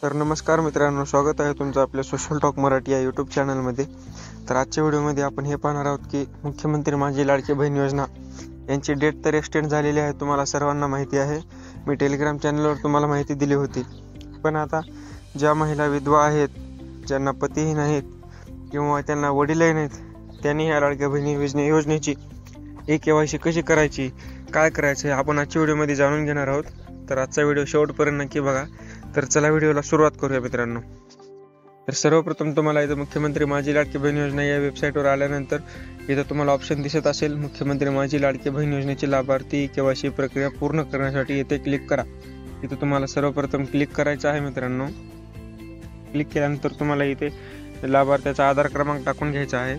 तर नमस्कार मित्रांनो, स्वागत आहे तुमचं आपल्या सोशल टॉक मराठी या यूट्यूब चॅनलमध्ये। तर आजच्या व्हिडिओमध्ये आपण हे पाहणार आहोत की मुख्यमंत्री माझी लाडकी बहीण योजना यांची डेट तर एक्सटेंड झालेली आहे, तुम्हाला सर्वांना माहिती आहे। मी टेलिग्राम चॅनलवर तुम्हाला माहिती दिली होती। पण आता ज्या महिला विधवा आहेत, ज्यांना पतीही नाहीत किंवा त्यांना वडीलही नाहीत, त्यांनी ह्या लाडक्या बहिणी योजनेची KYC कशी करायची, काय करायचं आपण आजच्या व्हिडिओमध्ये जाणून घेणार आहोत। तर आजचा व्हिडिओ शेवटपर्यंत नक्की बघा। तर चला व्हिडिओला सुरुवात करूया मित्रांनो। तर सर्वप्रथम तुम्हाला इथं मुख्यमंत्री माझी लाडकी बहीण योजना या वेबसाईटवर आल्यानंतर इथं तुम्हाला ऑप्शन दिसत असेल, मुख्यमंत्री माझी लाडकी बहीण योजनेची लाभार्थी KYC प्रक्रिया पूर्ण करण्यासाठी येथे क्लिक करा। इथं तुम्हाला सर्वप्रथम क्लिक करायचं आहे मित्रांनो। क्लिक केल्यानंतर तुम्हाला इथे लाभार्थ्याचा आधार क्रमांक टाकून घ्यायचा आहे।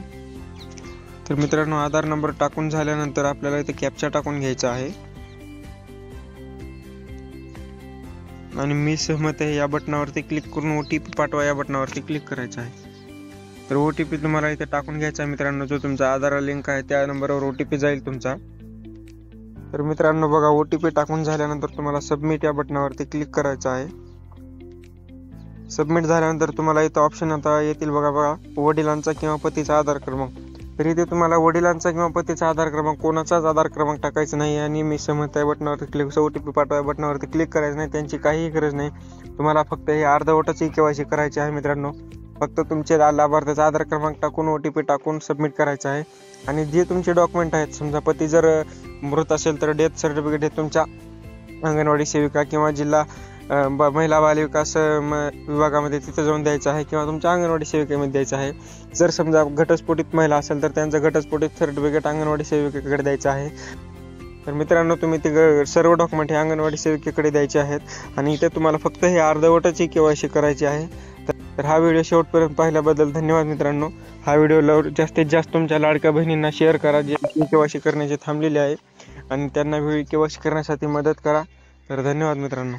तर मित्रांनो, आधार नंबर टाकून झाल्यानंतर आपल्याला इथे कॅप्चा टाकून घ्यायचा आहे आणि मी सहमत आहे या बटनावरती क्लिक करून OTP पाठवा या बटनावरती क्लिक करायचं आहे। तर OTP तुम्हाला इथे टाकून घ्यायचा आहे मित्रांनो, जो तुमचा आधार लिंक आहे त्या नंबरवर OTP जाईल तुमचा। तर मित्रांनो बघा, OTP टाकून झाल्यानंतर तुम्हाला सबमिट या बटनावरती क्लिक करायचं आहे। सबमिट झाल्यानंतर तुम्हाला इथं ऑप्शन आता येतील बघा, वडिलांचा किंवा पतीचा आधार क्रमांक। तर इथे तुम्हाला वडिलांचा किंवा पतीचा आधार क्रमांक, कोणाचाच आधार क्रमांक टाकायचा नाही आणि मी सहमत आहे बटनावरती क्लिक, OTP पाठवा बटनावरती क्लिक करायचं नाही, त्यांची काहीही गरज नाही। तुम्हाला फक्त हे अर्धवटच KYC करायची आहे मित्रांनो। फक्त तुमचे लाभार्थ्याचा आधार क्रमांक टाकून OTP टाकून सबमिट करायचं आहे आणि जे तुमचे डॉक्युमेंट आहेत, समजा पती जर मृत असेल तर डेथ सर्टिफिकेट हे तुमच्या अंगणवाडी सेविका किंवा जिल्हा महिला बाल विकास विभागामध्ये तिथे जाऊन द्यायचं आहे किंवा तुमच्या अंगणवाडी सेविकेमध्ये द्यायचं आहे। जर समजा घटस्फोटित महिला असेल तर त्यांचं घटस्फोटित सर्टिफिकेट अंगणवाडी सेविकेकडे द्यायचं आहे। तर मित्रांनो, तुम्ही ते सर्व डॉक्युमेंट हे अंगणवाडी सेविकेकडे द्यायचे आहेत आणि इथे तुम्हाला फक्त हे अर्धवटच KYC करायची आहे। तर हा व्हिडिओ शेवटपर्यंत पाहिल्याबद्दल धन्यवाद मित्रांनो। हा व्हिडिओ जास्तीत जास्त तुमच्या लाडक्या बहिणींना शेअर करा, जे KYC करण्याचे थांबलेले आहे आणि त्यांना KYC करण्यासाठी मदत करा। तर धन्यवाद मित्रांनो।